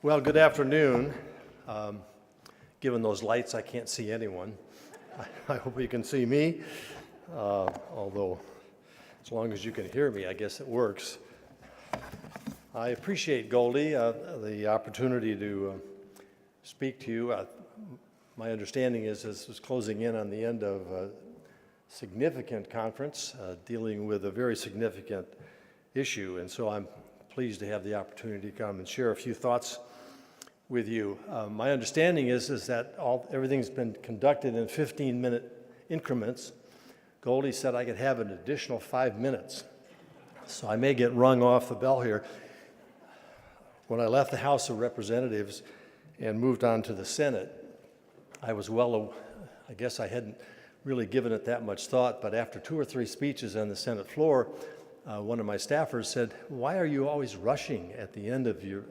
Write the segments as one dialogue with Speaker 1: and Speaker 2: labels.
Speaker 1: Well, good afternoon. Given those lights, I can't see anyone. I hope you can see me, although as long as you can hear me, I guess it works. I appreciate, Goldie, the opportunity to speak to you. My understanding is this is closing in on the end of a significant conference dealing with a very significant issue, and so I'm pleased to have the opportunity to come and share a few thoughts with you. My understanding is that everything's been conducted in 15-minute increments. Goldie said I could have an additional 5 minutes, so I may get rung off the bell here. When I left the House of Representatives and moved on to the Senate, I guess I hadn't really given it that much thought, but after 2 or 3 speeches on the Senate floor, one of my staffers said, "Why are you always rushing at the end of your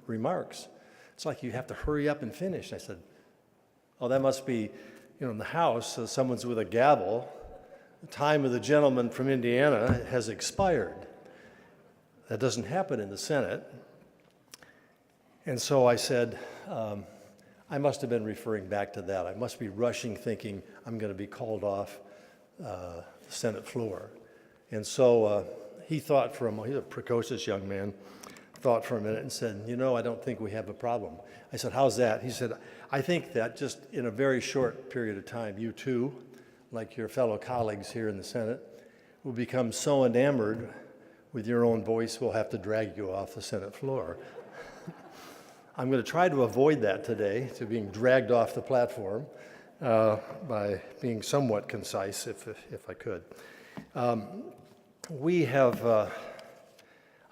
Speaker 1: remarks? It's like you have to hurry up and finish." I said, "Oh, that must be, in the House, someone's with a gavel. The time of the gentleman from Indiana has expired." That doesn't happen in the Senate. And so I said, I must have been referring back to that. I must be rushing, thinking I'm going to be called off the Senate floor. And so he thought for a moment, he's a precocious young man, thought for a minute and said, "I don't think we have a problem." I said, "How's that?" He said, "I think that just in a very short period of time, you too, like your fellow colleagues here in the Senate, will become so enamored with your own voice, we'll have to drag you off the Senate floor." I'm going to try to avoid that today, to being dragged off the platform, by being somewhat concise, if I could. We have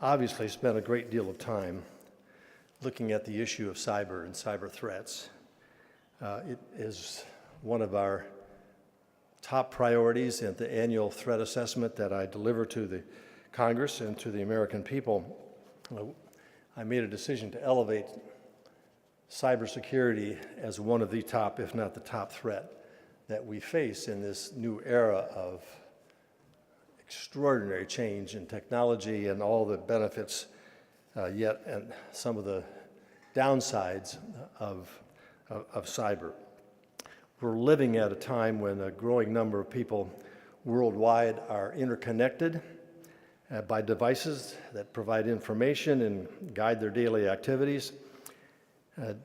Speaker 1: obviously spent a great deal of time looking at the issue of cyber and cyber threats. It is one of our top priorities at the annual threat assessment that I deliver to the Congress and to the American people. I made a decision to elevate cybersecurity as one of the top, if not the top threat that we face in this new era of extraordinary change in technology and all the benefits, yet and some of the downsides of cyber. We're living at a time when a growing number of people worldwide are interconnected by devices that provide information and guide their daily activities. And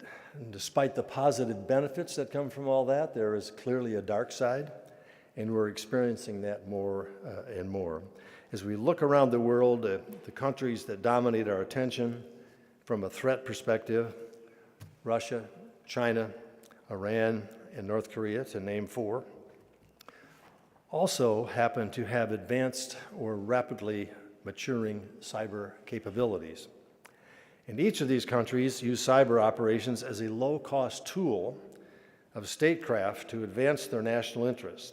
Speaker 1: despite the positive benefits that come from all that, there is clearly a dark side, and we're experiencing that more and more. As we look around the world, the countries that dominate our attention from a threat perspective, Russia, China, Iran, and North Korea, to name 4, also happen to have advanced or rapidly maturing cyber capabilities. And each of these countries use cyber operations as a low-cost tool of statecraft to advance their national interests.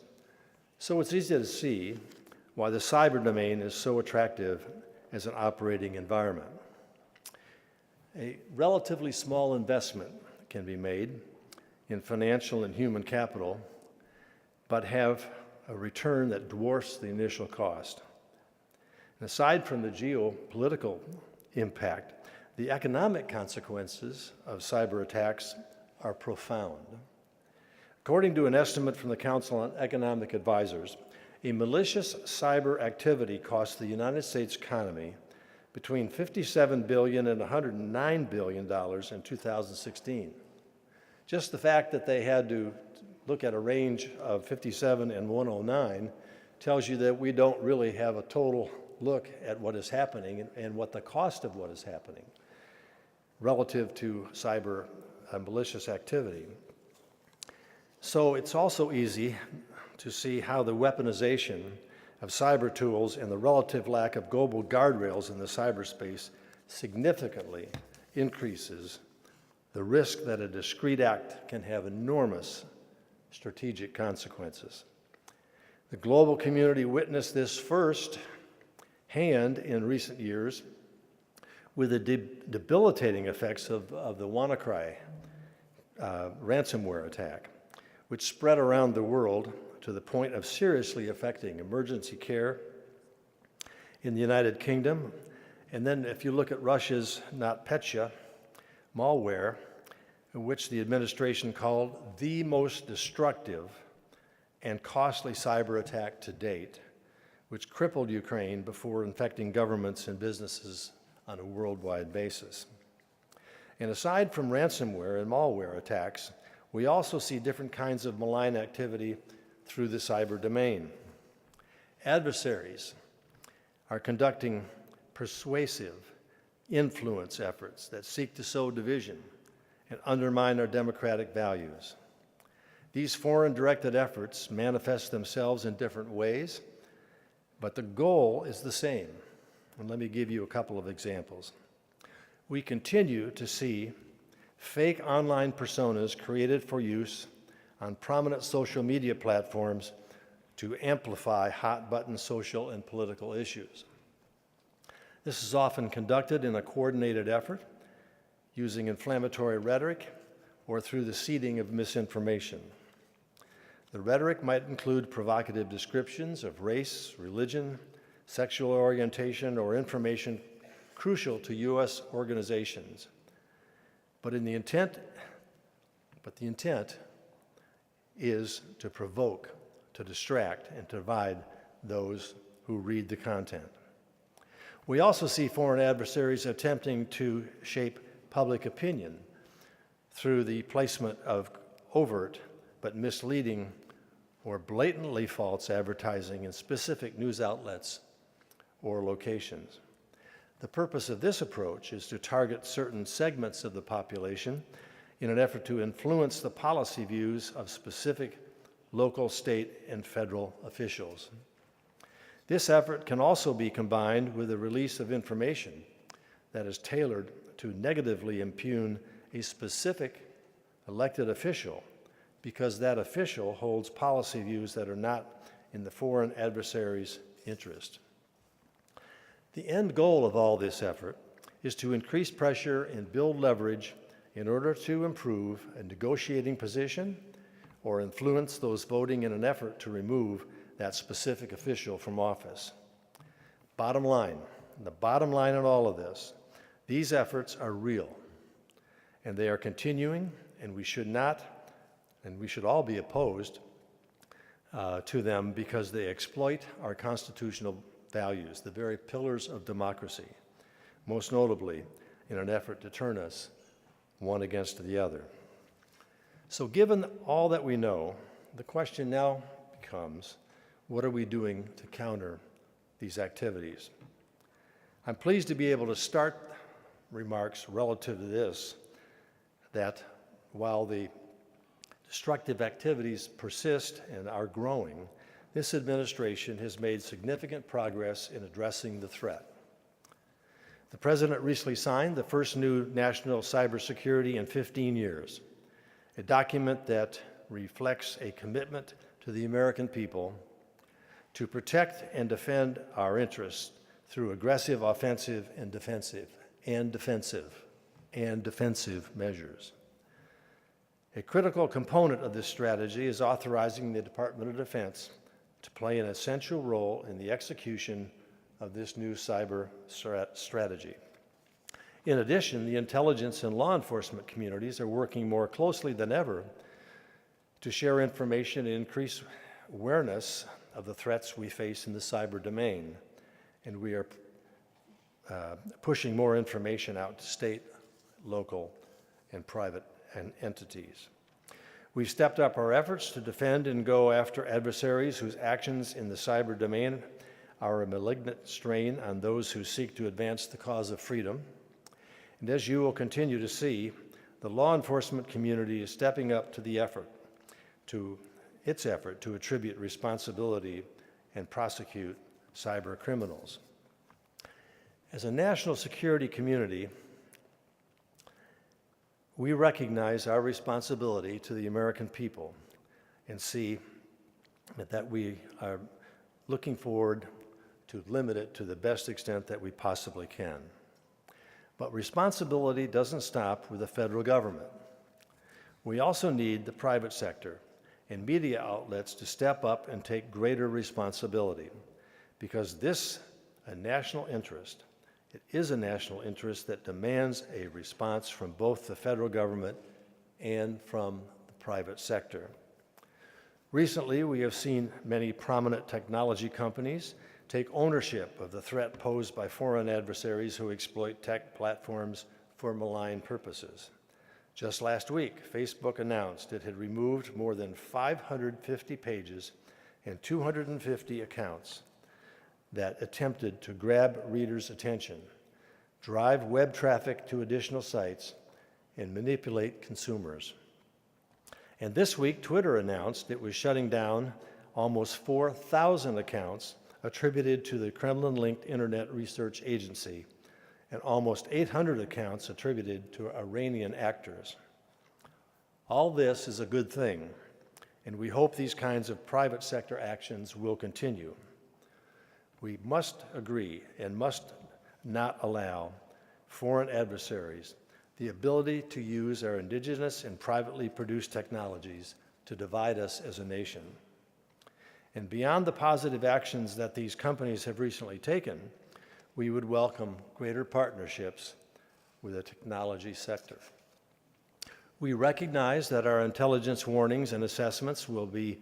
Speaker 1: So it's easy to see why the cyber domain is so attractive as an operating environment. A relatively small investment can be made in financial and human capital, but have a return that dwarfs the initial cost. And aside from the geopolitical impact, the economic consequences of cyber attacks are profound. According to an estimate from the Council on Economic Advisors, a malicious cyber activity cost the United States economy between $57 billion and $109 billion in 2016. Just the fact that they had to look at a range of 57 and 109 tells you that we don't really have a total look at what is happening and what the cost of what is happening relative to cyber malicious activity. So it's also easy to see how the weaponization of cyber tools and the relative lack of global guardrails in the cyberspace significantly increases the risk that a discrete act can have enormous strategic consequences. The global community witnessed this firsthand in recent years with the debilitating effects of the WannaCry ransomware attack, which spread around the world to the point of seriously affecting emergency care in the United Kingdom. And then if you look at Russia's NotPetya malware, which the administration called the most destructive and costly cyber attack to date, which crippled Ukraine before infecting governments and businesses on a worldwide basis. And aside from ransomware and malware attacks, we also see different kinds of malign activity through the cyber domain. Adversaries are conducting persuasive influence efforts that seek to sow division and undermine our democratic values. These foreign-directed efforts manifest themselves in different ways, but the goal is the same. And let me give you a couple of examples. We continue to see fake online personas created for use on prominent social media platforms to amplify hot-button social and political issues. This is often conducted in a coordinated effort using inflammatory rhetoric or through the seeding of misinformation. The rhetoric might include provocative descriptions of race, religion, sexual orientation, or information crucial to U.S. organizations. But the intent is to provoke, to distract, and to divide those who read the content. We also see foreign adversaries attempting to shape public opinion through the placement of overt but misleading or blatantly false advertising in specific news outlets or locations. The purpose of this approach is to target certain segments of the population in an effort to influence the policy views of specific local, state, and federal officials. This effort can also be combined with the release of information that is tailored to negatively impugn a specific elected official because that official holds policy views that are not in the foreign adversary's interest. The end goal of all this effort is to increase pressure and build leverage in order to improve a negotiating position or influence those voting in an effort to remove that specific official from office. Bottom line, the bottom line in all of this, these efforts are real, and they are continuing, and we should all be opposed to them because they exploit our constitutional values, the very pillars of democracy, most notably in an effort to turn us one against the other. So given all that we know, the question now becomes, what are we doing to counter these activities? I'm pleased to be able to start remarks relative to this, that while the destructive activities persist and are growing, this administration has made significant progress in addressing the threat. The President recently signed the first new national cybersecurity in 15 years, a document that reflects a commitment to the American people to protect and defend our interests through aggressive, offensive, and defensive measures. A critical component of this strategy is authorizing the Department of Defense to play an essential role in the execution of this new cyber strategy. In addition, the intelligence and law enforcement communities are working more closely than ever to share information and increase awareness of the threats we face in the cyber domain. And we are pushing more information out to state, local, and private entities. We've stepped up our efforts to defend and go after adversaries whose actions in the cyber domain are a malignant strain on those who seek to advance the cause of freedom. And as you will continue to see, the law enforcement community is stepping up to its effort to attribute responsibility and prosecute cyber criminals. As a national security community, we recognize our responsibility to the American people and see that we are looking forward to limit it to the best extent that we possibly can. But responsibility doesn't stop with the federal government. We also need the private sector and media outlets to step up and take greater responsibility, because this, a national interest, It is a national interest that demands a response from both the federal government and from the private sector. Recently, we have seen many prominent technology companies take ownership of the threat posed by foreign adversaries who exploit tech platforms for malign purposes. Just last week, Facebook announced it had removed more than 550 pages and 250 accounts that attempted to grab readers' attention, drive web traffic to additional sites, and manipulate consumers. And this week, Twitter announced it was shutting down almost 4,000 accounts attributed to the Kremlin-linked Internet Research Agency and almost 800 accounts attributed to Iranian actors. All this is a good thing, and we hope these kinds of private sector actions will continue. We must agree and must not allow foreign adversaries the ability to use our indigenous and privately produced technologies to divide us as a nation. And beyond the positive actions that these companies have recently taken, we would welcome greater partnerships with the technology sector. We recognize that our intelligence warnings and assessments will be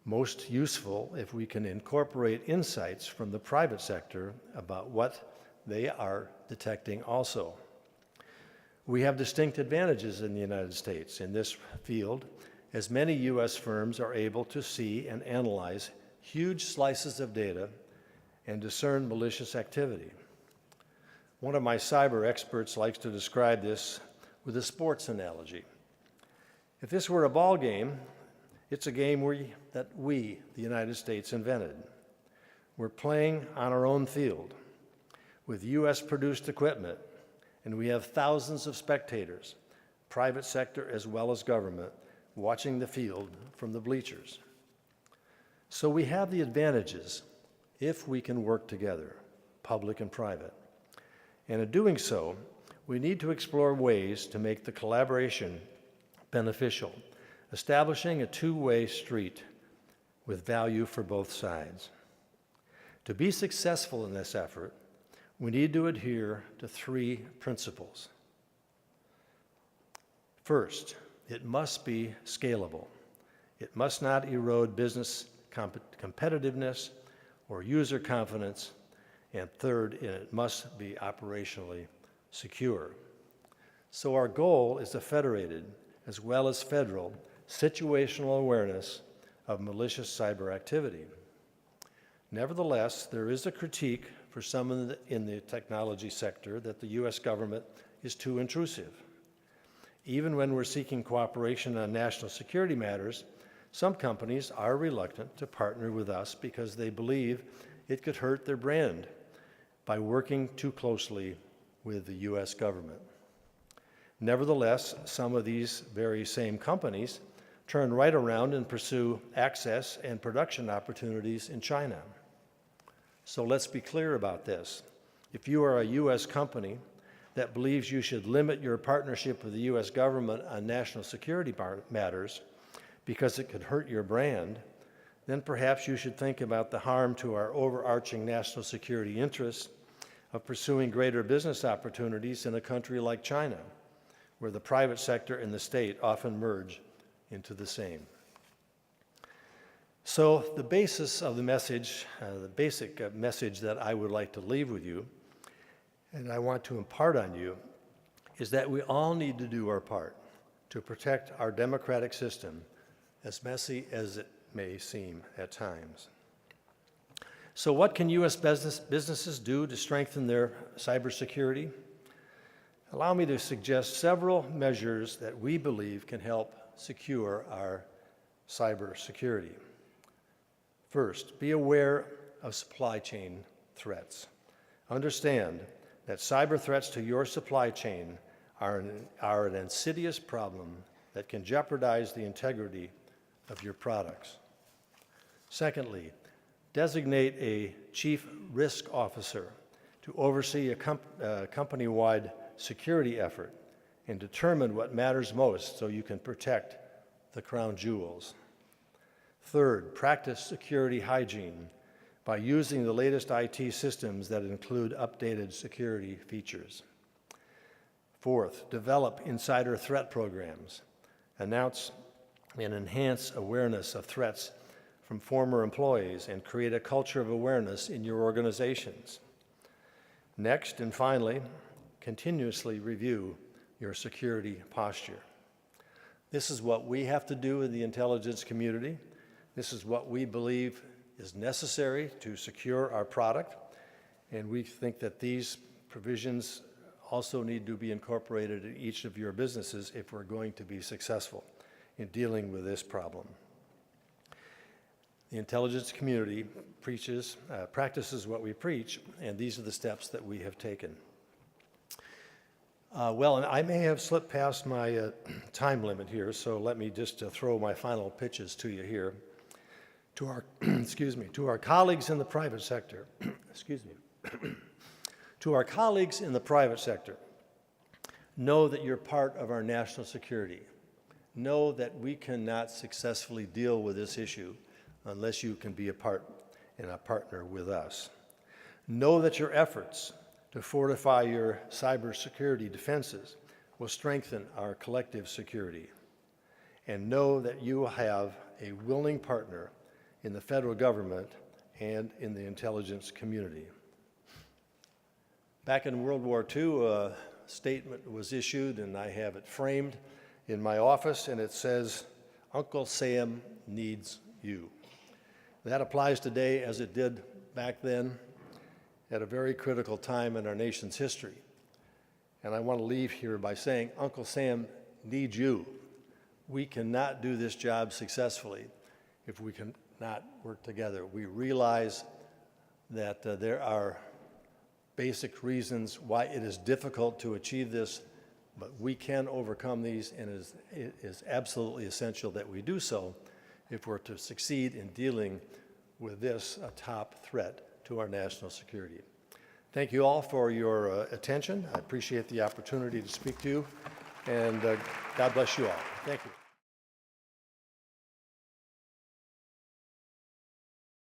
Speaker 1: most useful if we can incorporate insights from the private sector about what they are detecting also. We have distinct advantages in the United States in this field, as many U.S. firms are able to see and analyze huge slices of data and discern malicious activity. One of my cyber experts likes to describe this with a sports analogy. If this were a ball game, it's a game that we, the United States, invented. We're playing on our own field with U.S.-produced equipment, and we have thousands of spectators, private sector as well as government, watching the field from the bleachers. So we have the advantages if we can work together, public and private. And in doing so, we need to explore ways to make the collaboration beneficial, establishing a two-way street with value for both sides. To be successful in this effort, we need to adhere to three principles. First, it must be scalable. It must not erode business competitiveness or user confidence. And third, it must be operationally secure. So our goal is a federated, as well as federal, situational awareness of malicious cyber activity. Nevertheless, there is a critique for some in the technology sector that the U.S. government is too intrusive. Even when we're seeking cooperation on national security matters, some companies are reluctant to partner with us because they believe it could hurt their brand by working too closely with the U.S. government. Nevertheless, some of these very same companies turn right around and pursue access and production opportunities in China. So let's be clear about this. If you are a U.S. company that believes you should limit your partnership with the U.S. government on national security matters because it could hurt your brand, then perhaps you should think about the harm to our overarching national security interests of pursuing greater business opportunities in a country like China, where the private sector and the state often merge into the same. So the basis of the message, the basic message that I would like to leave with you, and I want to impart on you, is that we all need to do our part to protect our democratic system, as messy as it may seem at times. So what can U.S. businesses do to strengthen their cybersecurity? Allow me to suggest several measures that we believe can help secure our cybersecurity. First, be aware of supply chain threats. Understand that cyber threats to your supply chain are an insidious problem that can jeopardize the integrity of your products. Secondly, designate a chief risk officer to oversee a company-wide security effort and determine what matters most so you can protect the crown jewels. Third, practice security hygiene by using the latest IT systems that include updated security features. Fourth, develop insider threat programs. Announce and enhance awareness of threats from former employees and create a culture of awareness in your organizations. Next, and finally, continuously review your security posture. This is what we have to do in the intelligence community. This is what we believe is necessary to secure our product, and we think that these provisions also need to be incorporated in each of your businesses if we're going to be successful in dealing with this problem. The intelligence community practices what we preach, and these are the steps that we have taken. Well, I may have slipped past my time limit here, so let me just throw my final pitches to you here. To our, to our colleagues in the private sector, to our colleagues in the private sector, know that you're part of our national security. Know that we cannot successfully deal with this issue unless you can be a part and a partner with us. Know that your efforts to fortify your cybersecurity defenses will strengthen our collective security. And know that you will have a willing partner in the federal government and in the intelligence community. Back in World War II, a statement was issued, and I have it framed in my office, and it says, "Uncle Sam needs you." That applies today as it did back then at a very critical time in our nation's history. And I want to leave here by saying, Uncle Sam needs you. We cannot do this job successfully if we cannot work together. We realize that there are basic reasons why it is difficult to achieve this, but we can overcome these, and it is absolutely essential that we do so if we're to succeed in dealing with this top threat to our national security. Thank you all for your attention. I appreciate the opportunity to speak to you, and God bless you all. Thank you.